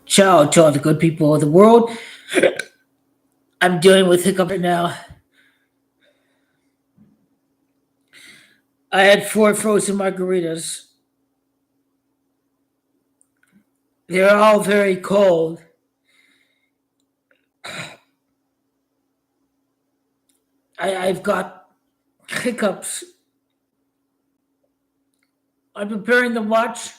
Ciao to all the good people of the world. I'm dealing with hiccup right now. I had 4 frozen margaritas. They're all very cold. I've got hiccups. I'm preparing to watch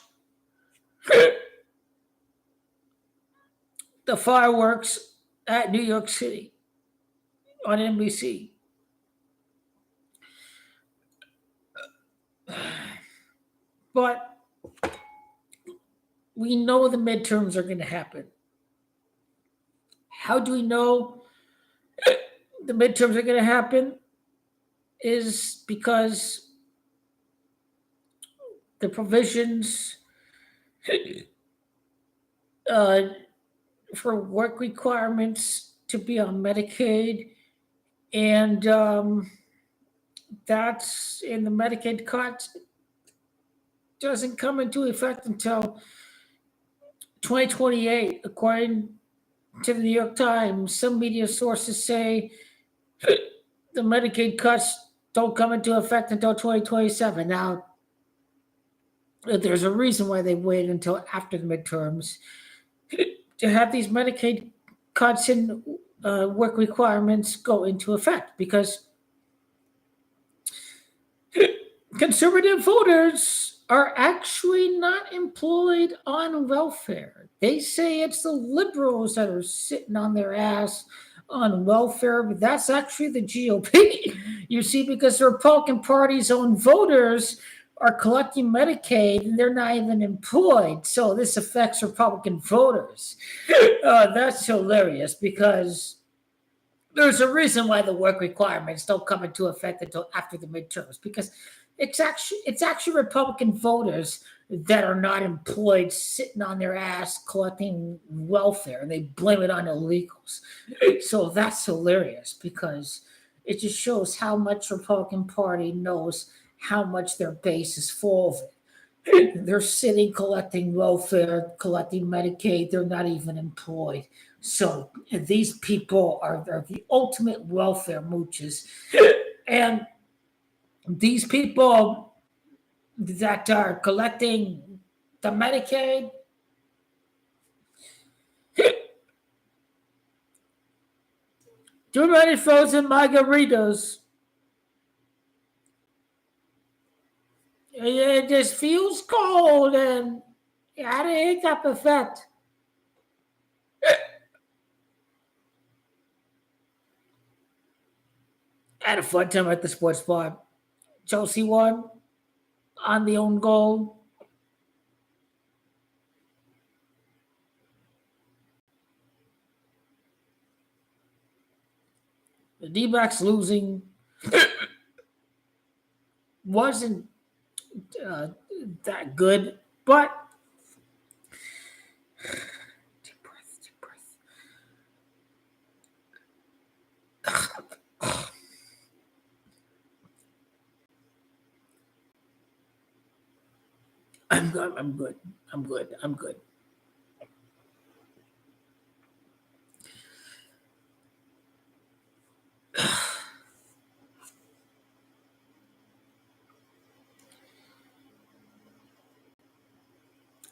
the fireworks at New York City on NBC. But we know the midterms are going to happen. How do we know the midterms are going to happen? Is because the provisions uh, for work requirements to be on Medicaid, and that's in the Medicaid cut doesn't come into effect until 2028, according to the New York Times. Some media sources say the Medicaid cuts don't come into effect until 2027. Now, there's a reason why they waited until after the midterms to have these Medicaid cuts and work requirements go into effect because conservative voters are actually not employed on welfare. They say it's the liberals that are sitting on their ass on welfare, but that's actually the GOP. You see, because the Republican Party's own voters are collecting Medicaid and they're not even employed. So this affects Republican voters. That's hilarious because there's a reason why the work requirements don't come into effect until after the midterms because it's actually Republican voters that are not employed sitting on their ass collecting welfare and they blame it on illegals. So that's hilarious because it just shows how much Republican Party knows how much their base is full of it. They're sitting collecting welfare, collecting Medicaid. They're not even employed. So these people are the ultimate welfare mooches. And these people that are collecting the Medicaid, too many frozen margaritas. It just feels cold and it had a hiccup effect. I had a fun time at the sports bar. Chelsea won on the own goal. The D-backs losing wasn't uh, that good, but deep breath, deep breath. I'm good. I'm good. I'm good. I'm good.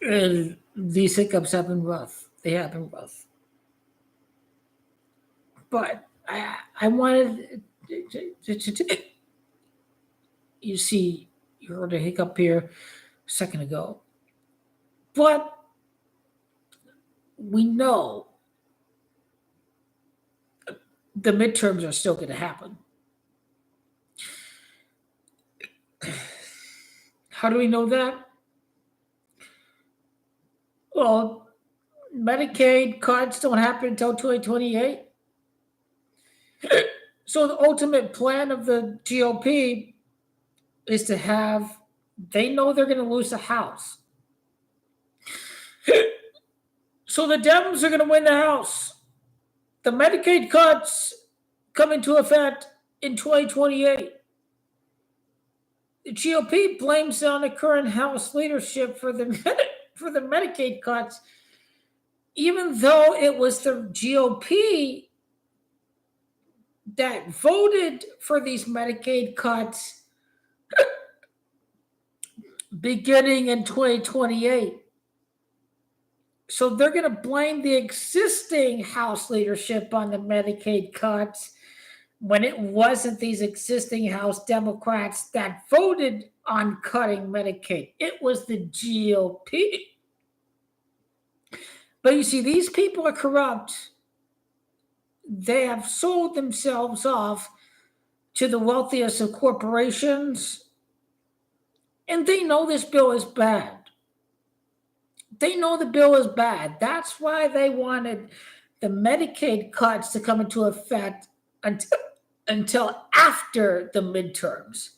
And these hiccups have been rough. They have been rough. But I wanted you see, you heard a hiccup here a second ago. But we know the midterms are still going to happen. How do we know that? Well, Medicaid cuts don't happen until 2028. So the ultimate plan of the GOP is to have, they know they're going to lose the House. So the Dems are going to win the House. The Medicaid cuts come into effect in 2028. The GOP blames on the current House leadership for the for the Medicaid cuts, even though it was the GOP that voted for these Medicaid cuts beginning in 2028. So they're going to blame the existing House leadership on the Medicaid cuts when it wasn't these existing House Democrats that voted on cutting Medicaid. It was the GOP. But you see, these people are corrupt. They have sold themselves off to the wealthiest of corporations, and they know this bill is bad. They know the bill is bad. That's why they wanted the Medicaid cuts to come into effect until after the midterms.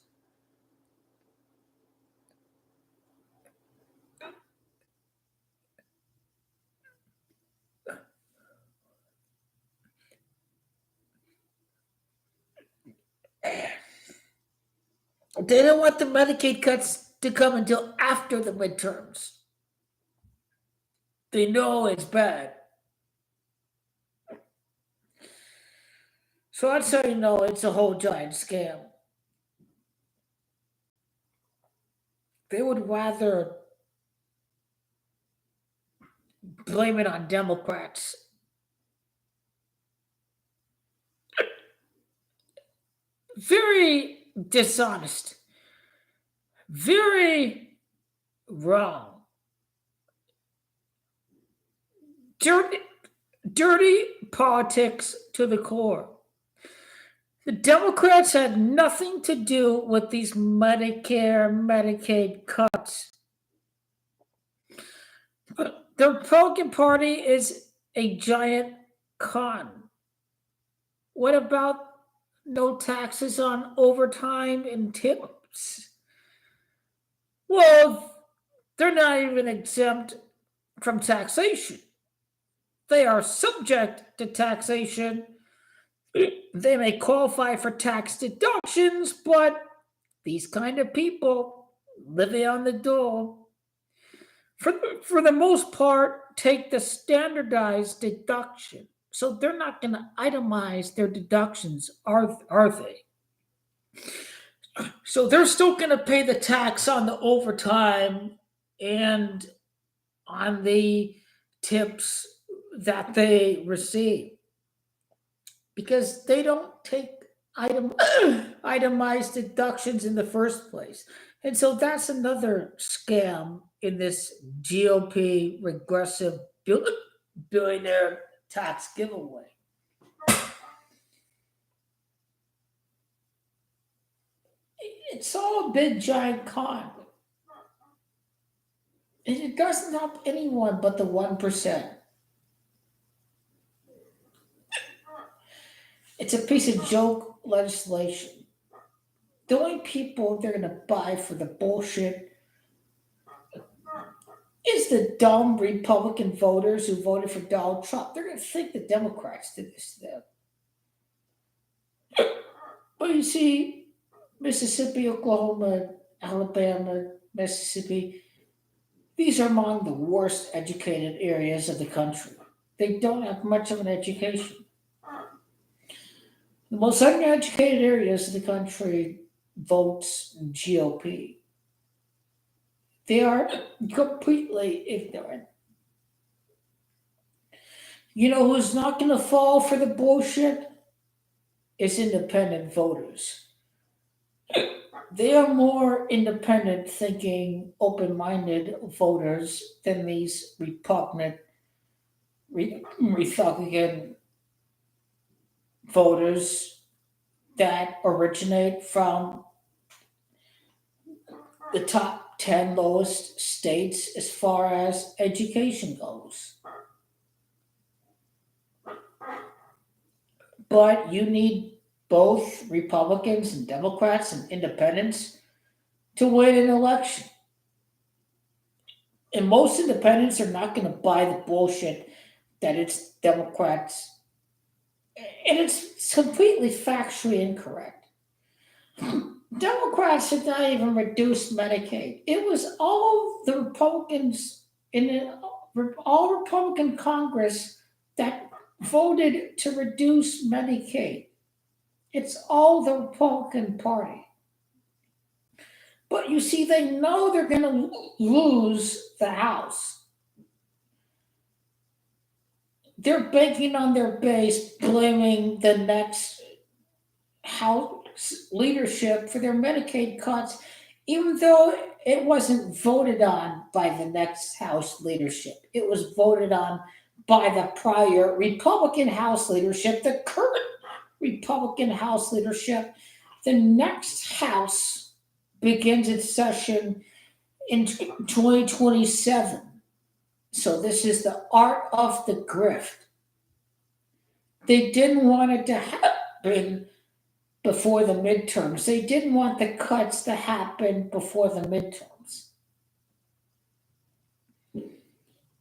They don't want the Medicaid cuts to come until after the midterms. They know it's bad. So that's how you know it's a whole giant scam. They would rather blame it on Democrats. Very dishonest. Very wrong. Dirty politics to the core. The Democrats had nothing to do with these Medicare, Medicaid cuts. The Republican Party is a giant con. What about no taxes on overtime and tips? Well, they're not even exempt from taxation. They are subject to taxation. They may qualify for tax deductions, but these kind of people living on the dole, for the most part, take the standardized deduction. So they're not going to itemize their deductions, are they? So they're still going to pay the tax on the overtime and on the tips that they receive because they don't take itemized deductions in the first place. And so that's another scam in this GOP regressive billionaire tax giveaway. It's all a big giant con. And it doesn't help anyone but the 1%. It's a piece of joke legislation. The only people they're going to buy for the bullshit is the dumb Republican voters who voted for Donald Trump. They're going to think the Democrats did this to them. But you see, Mississippi, Oklahoma, Alabama, Mississippi, these are among the worst educated areas of the country. They don't have much of an education. The most uneducated areas of the country votes GOP. They are completely ignorant. You know who's not going to fall for the bullshit? It's independent voters. They are more independent thinking, open minded voters than these repugnant Republican voters that originate from the top 10 lowest states as far as education goes. But you need both Republicans and Democrats and independents to win an election. And most independents are not going to buy the bullshit that it's Democrats. And it's completely factually incorrect. Democrats had not even reduced Medicaid. It was all the Republicans in all Republican Congress that voted to reduce Medicaid. It's all the Republican Party. But you see, they know they're going to lose the House. They're banking on their base, blaming the next House leadership for their Medicaid cuts, even though it wasn't voted on by the next House leadership. It was voted on by the prior Republican House leadership, the current Republican House leadership. The next House begins its session in 2027. So this is the art of the grift. They didn't want it to happen before the midterms. They didn't want the cuts to happen before the midterms.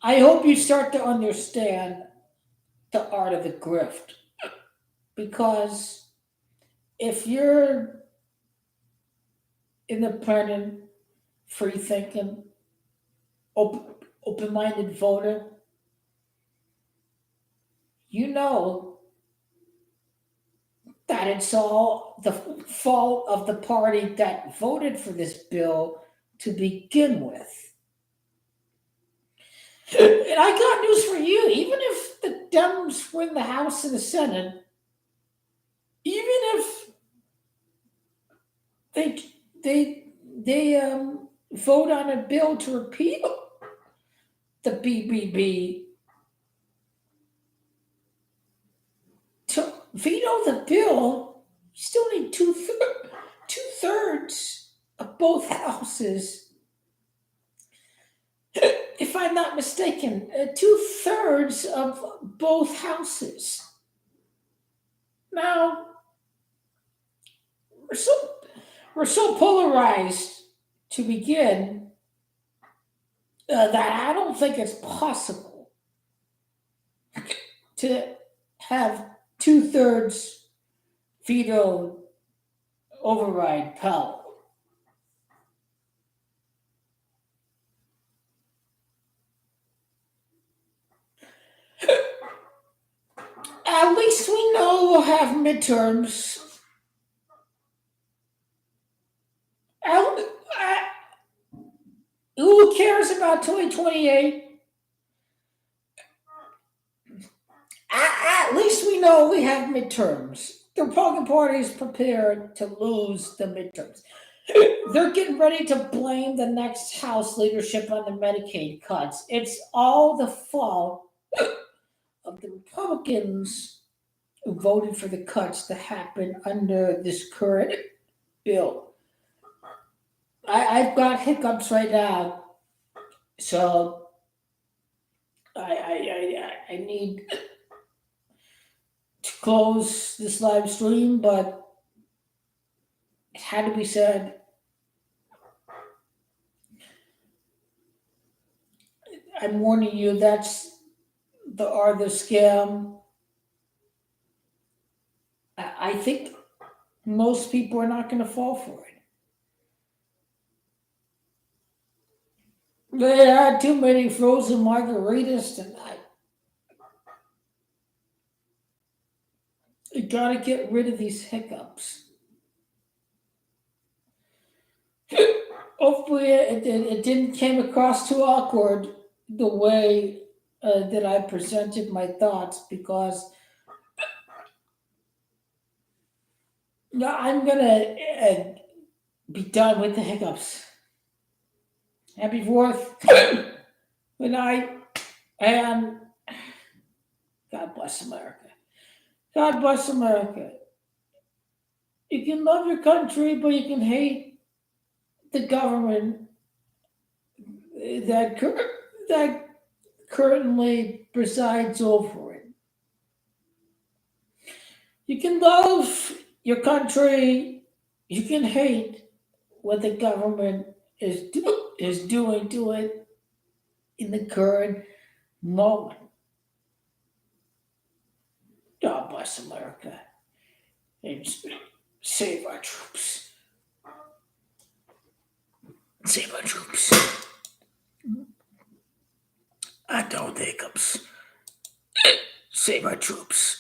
I hope you start to understand the art of the grift. Because if you're independent, free thinking, open minded voter, you know that it's all the fault of the party that voted for this bill to begin with. And I got news for you. Even if the Dems win the House and the Senate, even if they vote on a bill to repeal the BBB, to veto the bill, you still need two-thirds of both houses. If I'm not mistaken, 2/3 of both houses. Now, we're so polarized to begin that I don't think it's possible to have 2/3 veto override power. At least we know we'll have midterms. Who cares about 2028? At least we know we have midterms. The Republican Party is prepared to lose the midterms. They're getting ready to blame the next House leadership on the Medicaid cuts. It's all the fault of the Republicans who voted for the cuts to happen under this current bill. I've got hiccups right now, so I need to close this live stream, but it had to be said. I'm warning you, that's the art of the scam. I think most people are not going to fall for it. They had too many frozen margaritas tonight. You gotta get rid of these hiccups. Hopefully, it didn't came across too awkward the way that I presented my thoughts, because I'm gonna be done with the hiccups. Happy 4th. Good night. And God bless America. God bless America. You can love your country, but you can hate the government that currently presides over it. You can love your country. You can hate what the government is doing to it in the current moment. God bless America. And save our troops. Save our troops. don't, Jacobs. Save our troops.